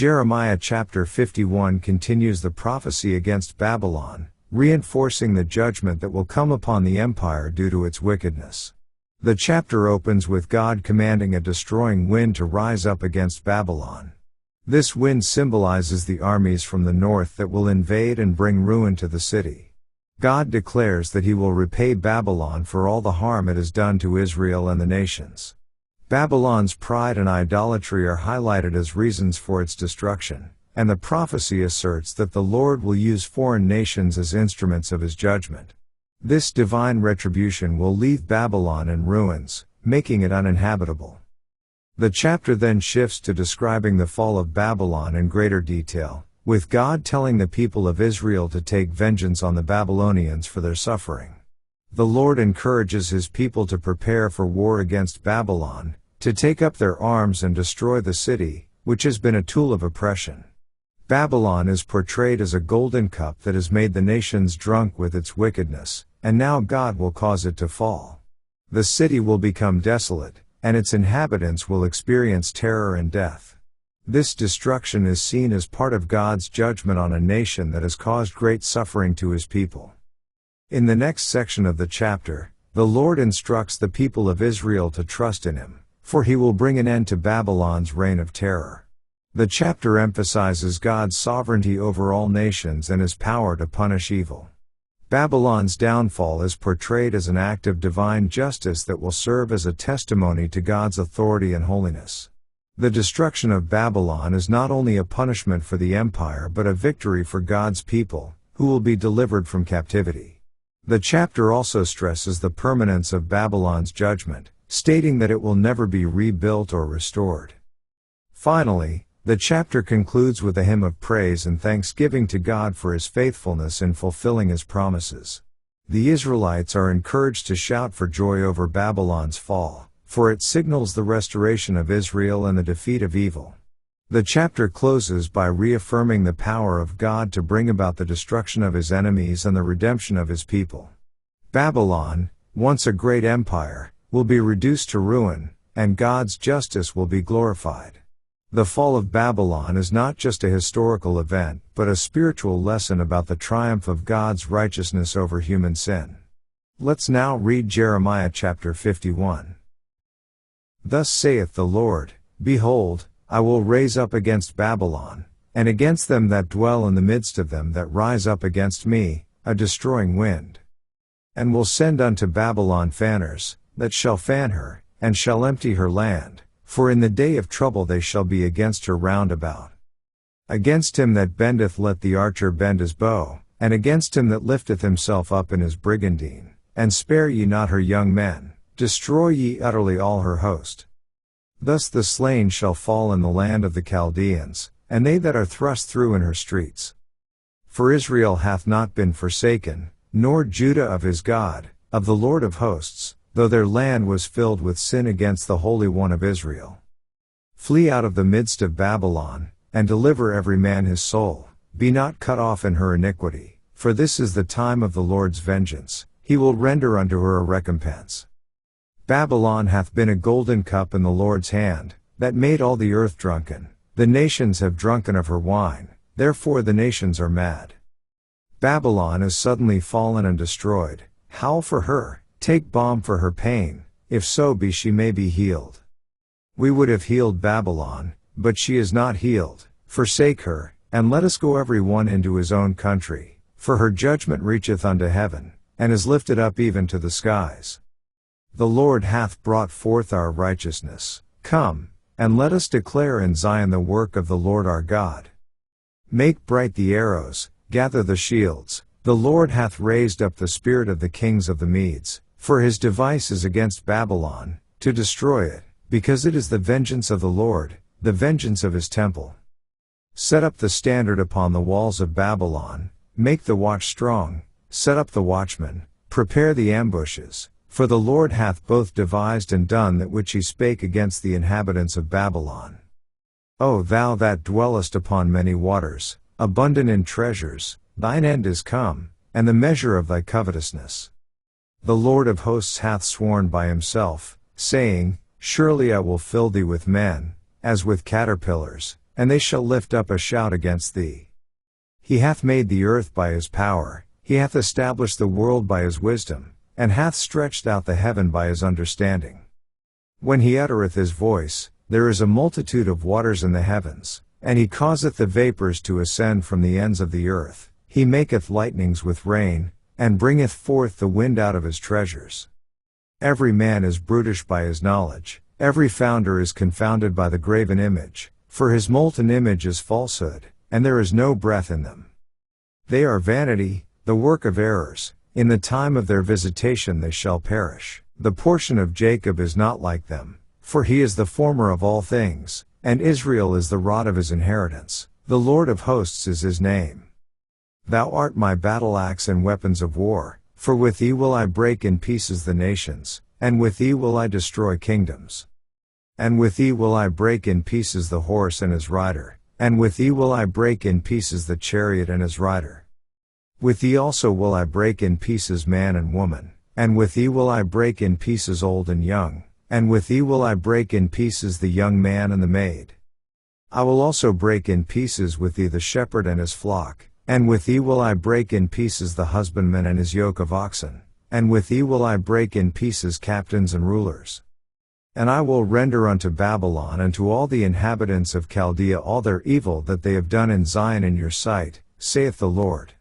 Jeremiah chapter 51 continues the prophecy against Babylon, reinforcing the judgment that will come upon the empire due to its wickedness. The chapter opens with God commanding a destroying wind to rise up against Babylon. This wind symbolizes the armies from the north that will invade and bring ruin to the city. God declares that he will repay Babylon for all the harm it has done to Israel and the nations. Babylon's pride and idolatry are highlighted as reasons for its destruction, and the prophecy asserts that the Lord will use foreign nations as instruments of his judgment. This divine retribution will leave Babylon in ruins, making it uninhabitable. The chapter then shifts to describing the fall of Babylon in greater detail, with God telling the people of Israel to take vengeance on the Babylonians for their suffering. The Lord encourages his people to prepare for war against Babylon, to take up their arms and destroy the city, which has been a tool of oppression. Babylon is portrayed as a golden cup that has made the nations drunk with its wickedness, and now God will cause it to fall. The city will become desolate, and its inhabitants will experience terror and death. This destruction is seen as part of God's judgment on a nation that has caused great suffering to his people. In the next section of the chapter, the Lord instructs the people of Israel to trust in him, for he will bring an end to Babylon's reign of terror. The chapter emphasizes God's sovereignty over all nations and his power to punish evil. Babylon's downfall is portrayed as an act of divine justice that will serve as a testimony to God's authority and holiness. The destruction of Babylon is not only a punishment for the empire but a victory for God's people, who will be delivered from captivity. The chapter also stresses the permanence of Babylon's judgment, stating that it will never be rebuilt or restored. Finally, the chapter concludes with a hymn of praise and thanksgiving to God for his faithfulness in fulfilling his promises. The Israelites are encouraged to shout for joy over Babylon's fall, for it signals the restoration of Israel and the defeat of evil. The chapter closes by reaffirming the power of God to bring about the destruction of his enemies and the redemption of his people. Babylon, once a great empire, will be reduced to ruin, and God's justice will be glorified. The fall of Babylon is not just a historical event, but a spiritual lesson about the triumph of God's righteousness over human sin. Let's now read Jeremiah chapter 51. Thus saith the Lord, Behold, I will raise up against Babylon, and against them that dwell in the midst of them that rise up against me, a destroying wind. And will send unto Babylon fanners, that shall fan her, and shall empty her land. For in the day of trouble they shall be against her round about. Against him that bendeth let the archer bend his bow, and against him that lifteth himself up in his brigandine, and spare ye not her young men, destroy ye utterly all her host. Thus the slain shall fall in the land of the Chaldeans, and they that are thrust through in her streets. For Israel hath not been forsaken, nor Judah of his God, of the Lord of hosts, though their land was filled with sin against the Holy One of Israel. Flee out of the midst of Babylon, and deliver every man his soul, be not cut off in her iniquity, for this is the time of the Lord's vengeance, he will render unto her a recompense. Babylon hath been a golden cup in the Lord's hand, that made all the earth drunken, the nations have drunken of her wine, therefore the nations are mad. Babylon is suddenly fallen and destroyed, howl for her, take balm for her pain, if so be she may be healed. We would have healed Babylon, but she is not healed, forsake her, and let us go every one into his own country, for her judgment reacheth unto heaven, and is lifted up even to the skies. The Lord hath brought forth our righteousness, come, and let us declare in Zion the work of the Lord our God. Make bright the arrows, gather the shields, the Lord hath raised up the spirit of the kings of the Medes, for his device is against Babylon, to destroy it, because it is the vengeance of the Lord, the vengeance of his temple. Set up the standard upon the walls of Babylon, make the watch strong, set up the watchmen, prepare the ambushes, for the Lord hath both devised and done that which he spake against the inhabitants of Babylon. O thou that dwellest upon many waters, abundant in treasures, thine end is come, and the measure of thy covetousness. The Lord of hosts hath sworn by himself, saying, Surely I will fill thee with men, as with caterpillars, and they shall lift up a shout against thee. He hath made the earth by his power, he hath established the world by his wisdom, and hath stretched out the heaven by his understanding. When he uttereth his voice, there is a multitude of waters in the heavens, and he causeth the vapors to ascend from the ends of the earth. He maketh lightnings with rain, and bringeth forth the wind out of his treasures. Every man is brutish by his knowledge, every founder is confounded by the graven image, for his molten image is falsehood, and there is no breath in them. They are vanity, the work of errors, in the time of their visitation they shall perish. The portion of Jacob is not like them, for he is the former of all things, and Israel is the rod of his inheritance. The Lord of hosts is his name. Thou art my battle axe and weapons of war, for with thee will I break in pieces the nations, and with thee will I destroy kingdoms. And with thee will I break in pieces the horse and his rider, and with thee will I break in pieces the chariot and his rider. With thee also will I break in pieces man and woman, and with thee will I break in pieces old and young, and with thee will I break in pieces the young man and the maid. I will also break in pieces with thee the shepherd and his flock, and with thee will I break in pieces the husbandman and his yoke of oxen, and with thee will I break in pieces captains and rulers. And I will render unto Babylon and to all the inhabitants of Chaldea all their evil that they have done in Zion in your sight, saith the Lord.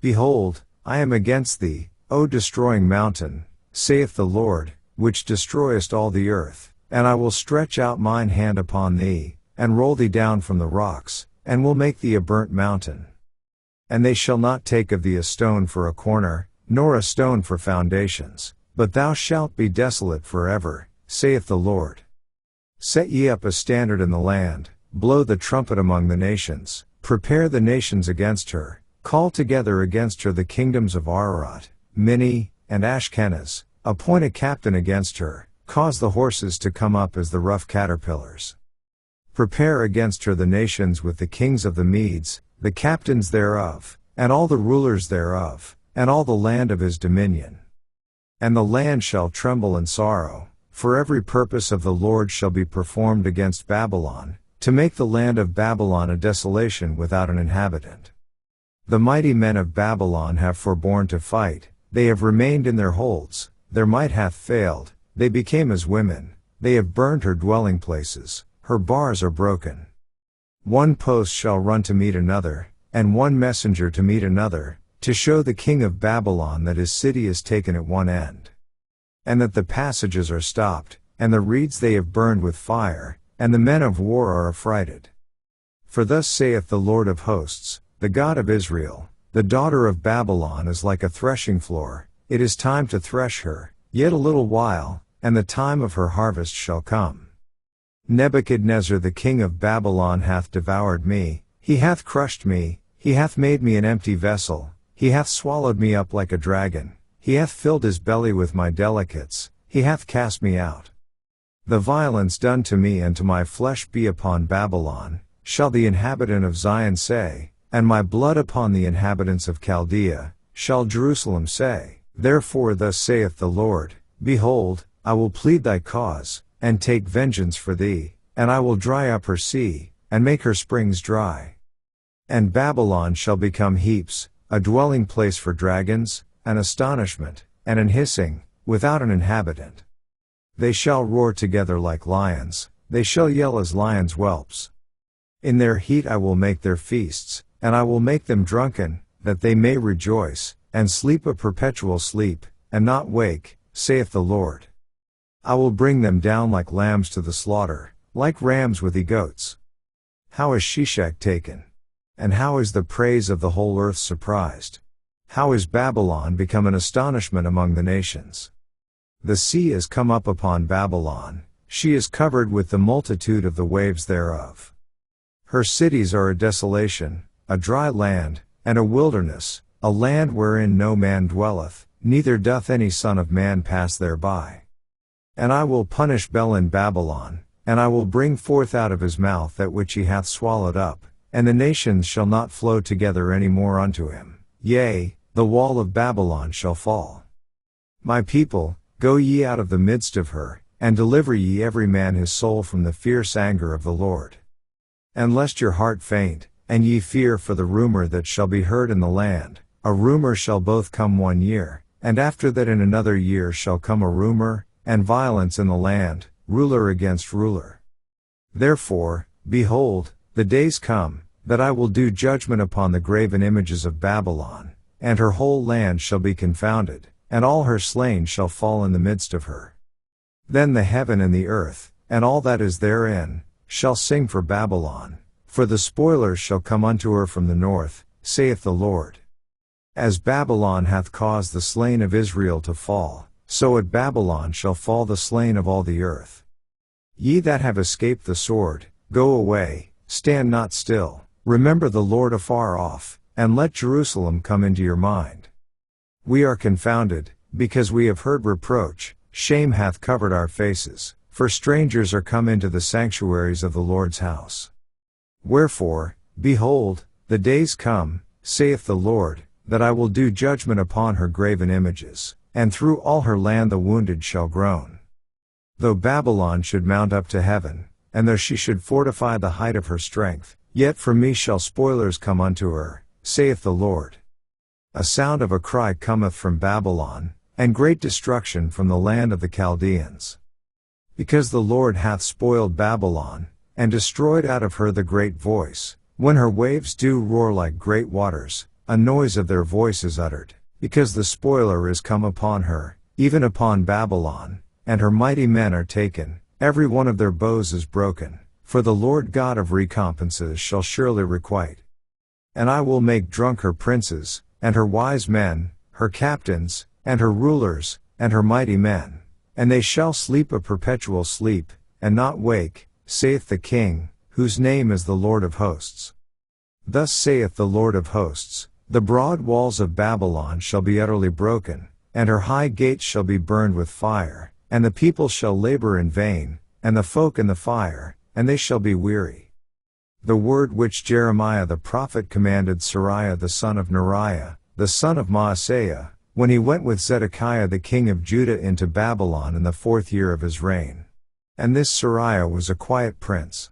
Behold, I am against thee, O destroying mountain, saith the Lord, which destroyest all the earth, and I will stretch out mine hand upon thee, and roll thee down from the rocks, and will make thee a burnt mountain. And they shall not take of thee a stone for a corner, nor a stone for foundations, but thou shalt be desolate forever, saith the Lord. Set ye up a standard in the land, blow the trumpet among the nations, prepare the nations against her, call together against her the kingdoms of Ararat, Minni, and Ashkenaz, appoint a captain against her, cause the horses to come up as the rough caterpillars. Prepare against her the nations with the kings of the Medes, the captains thereof, and all the rulers thereof, and all the land of his dominion. And the land shall tremble in sorrow, for every purpose of the Lord shall be performed against Babylon, to make the land of Babylon a desolation without an inhabitant. The mighty men of Babylon have forborne to fight, they have remained in their holds, their might hath failed, they became as women, they have burned her dwelling places, her bars are broken. One post shall run to meet another, and one messenger to meet another, to show the king of Babylon that his city is taken at one end. And that the passages are stopped, and the reeds they have burned with fire, and the men of war are affrighted. For thus saith the Lord of hosts, the God of Israel, the daughter of Babylon is like a threshing floor, it is time to thresh her, yet a little while, and the time of her harvest shall come. Nebuchadnezzar the king of Babylon hath devoured me, he hath crushed me, he hath made me an empty vessel, he hath swallowed me up like a dragon, he hath filled his belly with my delicates, he hath cast me out. The violence done to me and to my flesh be upon Babylon, shall the inhabitant of Zion say, and my blood upon the inhabitants of Chaldea, shall Jerusalem say. Therefore thus saith the Lord, Behold, I will plead thy cause, and take vengeance for thee, and I will dry up her sea, and make her springs dry. And Babylon shall become heaps, a dwelling place for dragons, an astonishment, and an hissing, without an inhabitant. They shall roar together like lions, they shall yell as lions' whelps. In their heat I will make their feasts, and I will make them drunken, that they may rejoice, and sleep a perpetual sleep, and not wake, saith the Lord. I will bring them down like lambs to the slaughter, like rams with he-goats. How is Sheshach taken? And how is the praise of the whole earth surprised? How is Babylon become an astonishment among the nations? The sea is come up upon Babylon, she is covered with the multitude of the waves thereof. Her cities are a desolation, a dry land, and a wilderness, a land wherein no man dwelleth, neither doth any son of man pass thereby. And I will punish Bel in Babylon, and I will bring forth out of his mouth that which he hath swallowed up, and the nations shall not flow together any more unto him. Yea, the wall of Babylon shall fall. My people, go ye out of the midst of her, and deliver ye every man his soul from the fierce anger of the Lord. And lest your heart faint, and ye fear for the rumor that shall be heard in the land, a rumor shall both come 1 year, and after that in another year shall come a rumor, and violence in the land, ruler against ruler. Therefore, behold, the days come, that I will do judgment upon the graven images of Babylon, and her whole land shall be confounded, and all her slain shall fall in the midst of her. Then the heaven and the earth, and all that is therein, shall sing for Babylon, for the spoilers shall come unto her from the north, saith the Lord. As Babylon hath caused the slain of Israel to fall, so at Babylon shall fall the slain of all the earth. Ye that have escaped the sword, go away, stand not still, remember the Lord afar off, and let Jerusalem come into your mind. We are confounded, because we have heard reproach, shame hath covered our faces, for strangers are come into the sanctuaries of the Lord's house. Wherefore, behold, the days come, saith the Lord, that I will do judgment upon her graven images, and through all her land the wounded shall groan. Though Babylon should mount up to heaven, and though she should fortify the height of her strength, yet from me shall spoilers come unto her, saith the Lord. A sound of a cry cometh from Babylon, and great destruction from the land of the Chaldeans. Because the Lord hath spoiled Babylon, and destroyed out of her the great voice, when her waves do roar like great waters, a noise of their voice is uttered, because the spoiler is come upon her, even upon Babylon, and her mighty men are taken, every one of their bows is broken, for the Lord God of recompenses shall surely requite. And I will make drunk her princes, and her wise men, her captains, and her rulers, and her mighty men. And they shall sleep a perpetual sleep, and not wake, saith the King, whose name is the Lord of hosts. Thus saith the Lord of hosts, the broad walls of Babylon shall be utterly broken, and her high gates shall be burned with fire, and the people shall labor in vain, and the folk in the fire, and they shall be weary. The word which Jeremiah the prophet commanded Seraiah the son of Neriah, the son of Maaseiah, when he went with Zedekiah the king of Judah into Babylon in the 4th year of his reign. And this Seraiah was a quiet prince.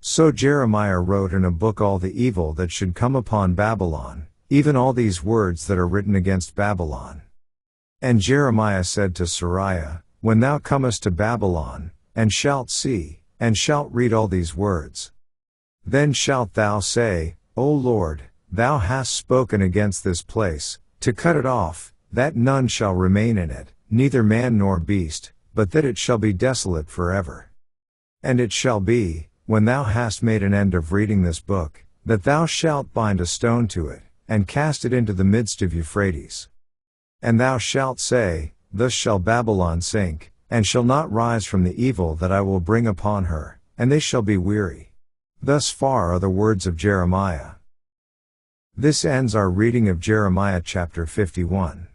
So Jeremiah wrote in a book all the evil that should come upon Babylon, even all these words that are written against Babylon. And Jeremiah said to Seraiah, when thou comest to Babylon, and shalt see, and shalt read all these words, then shalt thou say, O Lord, thou hast spoken against this place, to cut it off, that none shall remain in it, neither man nor beast, but that it shall be desolate forever. And it shall be, when thou hast made an end of reading this book, that thou shalt bind a stone to it, and cast it into the midst of Euphrates. And thou shalt say, thus shall Babylon sink, and shall not rise from the evil that I will bring upon her, and they shall be weary. Thus far are the words of Jeremiah. This ends our reading of Jeremiah chapter 51.